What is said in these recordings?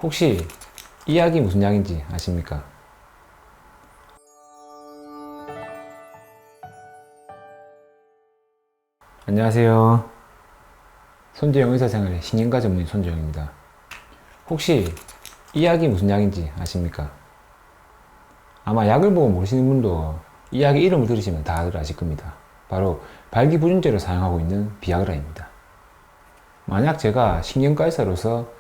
혹시 이 약이 무슨 약인지 아십니까? 안녕하세요. 손재영 의사생활의 신경과 전문의 손재영입니다. 혹시 이 약이 무슨 약인지 아십니까? 아마 약을 보고 모르시는 분도 이 약의 이름을 들으시면 다들 아실 겁니다. 바로 발기부전제로 사용하고 있는 비아그라입니다. 만약 제가 신경과 의사로서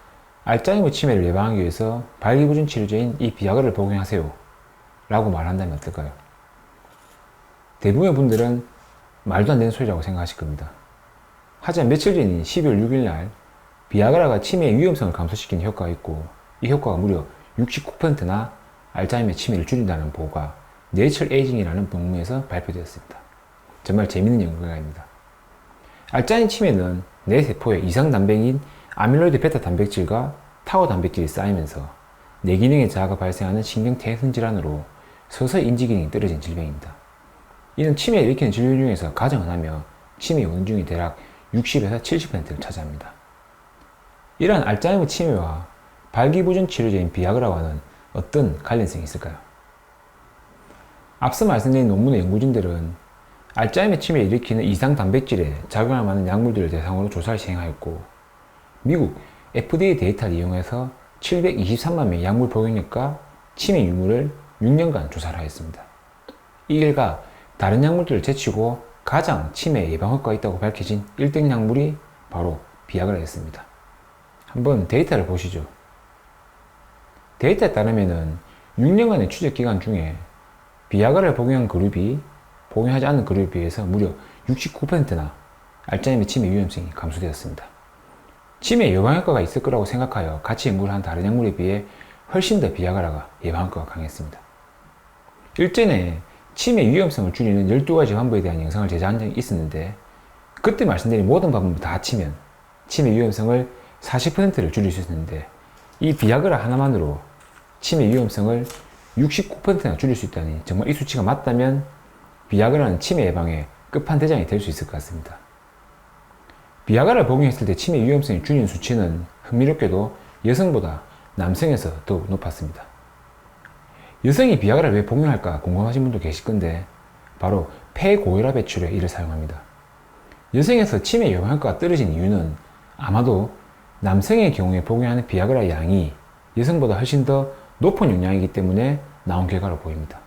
알츠하이머 치매를 예방하기 위해서 발기부전 치료제인 이 비아그라를 복용하세요 라고 말한다면 어떨까요? 대부분의 분들은 말도 안 되는 소리라고 생각하실 겁니다. 하지만 며칠 전인 12월 6일 날 비아그라가 치매의 위험성을 감소시키는 효과가 있고 이 효과가 무려 69%나 알츠하이머 치매를 줄인다는 보고가 네이처 에이징이라는 논문에서 발표되었습니다. 정말 재밌는 연구결과입니다. 알츠하이머 치매는 뇌 세포에 이상 단백인 아밀로이드 베타 단백질과 타우 단백질이 쌓이면서 뇌 기능의 저하가 발생하는 신경퇴행성 질환으로 서서히 인지 기능이 떨어진 질병입니다. 이는 치매를 일으키는 질병 중에서 가장 흔하며 치매 원인 중에 대략 60에서 70%를 차지합니다. 이러한 알츠하이머 치매와 발기부전 치료제인 비아그라와는 어떤 관련성이 있을까요? 앞서 말씀드린 논문의 연구진들은 알츠하이머 치매를 일으키는 이상 단백질에 작용할 만한 약물들을 대상으로 조사를 시행하였고 미국 FDA 데이터를 이용해서 723만 명의 약물 복용력과 치매 유무를 6년간 조사를 하였습니다. 이 결과 다른 약물들을 제치고 가장 치매 예방 효과가 있다고 밝혀진 1등 약물이 바로 비아그라였습니다. 한번 데이터를 보시죠. 데이터에 따르면 6년간의 추적 기간 중에 비아그라를 복용한 그룹이 복용하지 않은 그룹에 비해서 무려 69%나 알츠하이머 치매 위험성이 감소되었습니다. 치매 예방 효과가 있을 거라고 생각하여 같이 연구를 한 다른 약물에 비해 훨씬 더 비아그라가 예방 효과가 강했습니다. 일전에 치매 위험성을 줄이는 12가지 방법에 대한 영상을 제작한 적이 있었는데 그때 말씀드린 모든 방법을 다 합치면 치매 위험성을 40%를 줄일 수 있었는데 이 비아그라 하나만으로 치매 위험성을 69%나 줄일 수 있다니 정말 이 수치가 맞다면 비아그라는 치매 예방의 끝판대장이 될 수 있을 것 같습니다. 비아그라를 복용했을 때 치매 위험성이 줄이는 수치는 흥미롭게도 여성보다 남성에서 더욱 높았습니다. 여성이 비아그라를 왜 복용할까 궁금하신 분도 계실 건데 바로 폐고혈압 배출에 이를 사용합니다. 여성에서 치매 예방 효과가 떨어진 이유는 아마도 남성의 경우에 복용하는 비아그라 양이 여성보다 훨씬 더 높은 용량이기 때문에 나온 결과로 보입니다.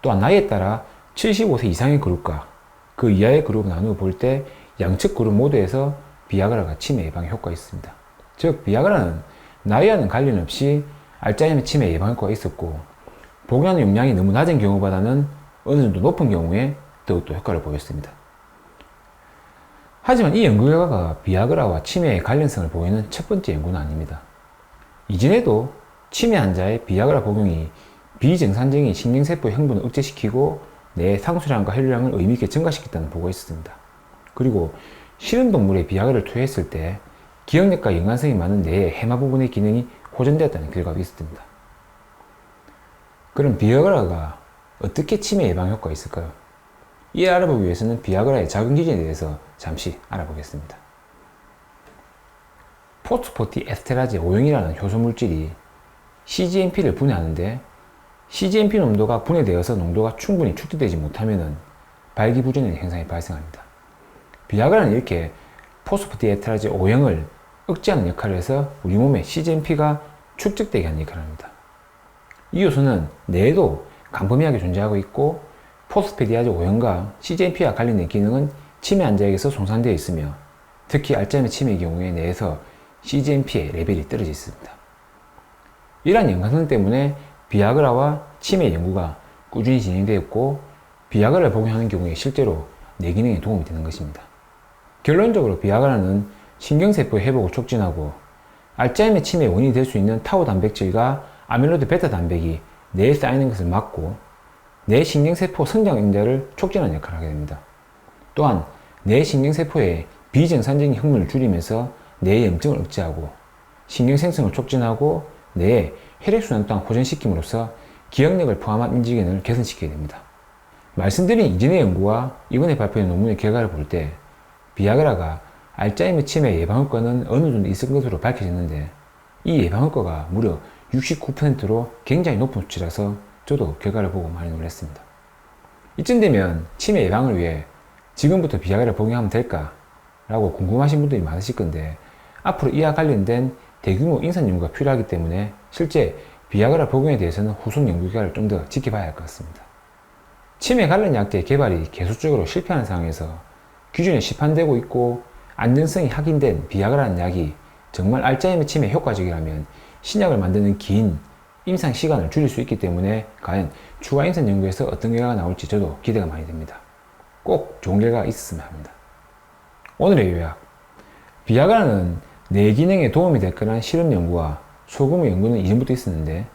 또한 나이에 따라 75세 이상의 그룹과 그 이하의 그룹을 나누어 볼 때 양측 그룹 모두에서 비아그라가 치매 예방에 효과가 있습니다. 즉 비아그라는 나이와는 관련 없이 알츠하이머 치매 예방 효과가 있었고 복용하는 용량이 너무 낮은 경우보다는 어느 정도 높은 경우에 더욱더 효과를 보였습니다. 하지만 이 연구 결과가 비아그라와 치매의 관련성을 보이는 첫 번째 연구는 아닙니다. 이전에도 치매 환자의 비아그라 복용이 비정상적인 신경세포의 흥분을 억제시키고 뇌의 상수량과 혈류량을 의미있게 증가시켰다는 보고가 있었습니다. 그리고 실험동물에 비아그라를 투여했을 때 기억력과 연관성이 많은 뇌의 해마 부분의 기능이 호전되었다는 결과도 있었습니다. 그럼 비아그라가 어떻게 치매 예방 효과가 있을까요? 이를 알아보기 위해서는 비아그라의 작용 기전에 대해서 잠시 알아보겠습니다. 포스포티에스테라제 O형이라는 효소 물질이 cGMP를 분해하는데 cGMP 농도가 분해되어서 농도가 충분히 축적되지 못하면 발기부전의 현상이 발생합니다. 비아그라는 이렇게 포스포티에스테라제 O형을 억제하는 역할을 해서 우리 몸에 cGMP가 축적되게 하는 역할을 합니다. 이 요소는 뇌에도 광범위하게 존재하고 있고 포스피디아제 O형과 cGMP와 관련된 기능은 치매 환자에게서 손상되어 있으며 특히 알츠하이머 치매의 경우에 뇌에서 cGMP의 레벨이 떨어져 있습니다. 이러한 연관성 때문에 비아그라와 치매 연구가 꾸준히 진행되었고 비아그라를 복용하는 경우에 실제로 뇌 기능에 도움이 되는 것입니다. 결론적으로 비아그라는 신경세포의 회복을 촉진하고 알츠하이머 치매의 원인이 될 수 있는 타우 단백질과 아밀로이드 베타 단백이 뇌에 쌓이는 것을 막고 뇌 신경세포 성장 인자를 촉진하는 역할을 하게 됩니다. 또한 뇌 신경세포의 비정상적인 흥분을 줄이면서 뇌의 염증을 억제하고 신경생성을 촉진하고 뇌의 혈액순환 또한 호전시킴으로써 기억력을 포함한 인지기능을 개선시키게 됩니다. 말씀드린 이전의 연구와 이번에 발표된 논문의 결과를 볼 때 비아그라가 알츠하이머 치매 예방 효과는 어느 정도 있을 것으로 밝혀졌는데 이 예방 효과가 무려 69%로 굉장히 높은 수치라서 저도 결과를 보고 많이 놀랐습니다. 이쯤 되면 치매 예방을 위해 지금부터 비아그라를 복용하면 될까? 라고 궁금하신 분들이 많으실 건데, 앞으로 이와 관련된 대규모 인산 연구가 필요하기 때문에 실제 비아그라 복용에 대해서는 후속 연구 결과를 좀 더 지켜봐야 할 것 같습니다. 치매 관련 약제의 개발이 계속적으로 실패하는 상황에서 기존에 시판되고 있고 안전성이 확인된 비아그라는 약이 정말 알츠하이머 치매에 효과적이라면 신약을 만드는 긴 임상 시간을 줄일 수 있기 때문에 과연 추가 인산 연구에서 어떤 결과가 나올지 저도 기대가 많이 됩니다. 꼭 좋은 결과가 있었으면 합니다. 오늘의 요약. 비아그라는 뇌 기능에 도움이 될 거란 실험 연구와 소규모 연구는 이전부터 있었는데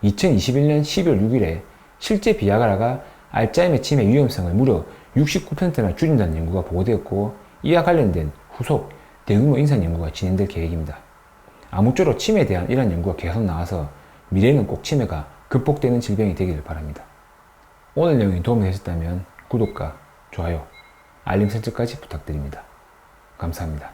2021년 12월 6일에 실제 비아그라가 알츠하이머 치매 위험성을 무려 69%나 줄인다는 연구가 보고되었고, 이와 관련된 후속 대규모 인산 연구가 진행될 계획입니다. 아무쪼록 치매에 대한 이러한 연구가 계속 나와서 미래에는 꼭 치매가 극복되는 질병이 되기를 바랍니다. 오늘 내용이 도움이 되셨다면 구독과 좋아요, 알림 설정까지 부탁드립니다. 감사합니다.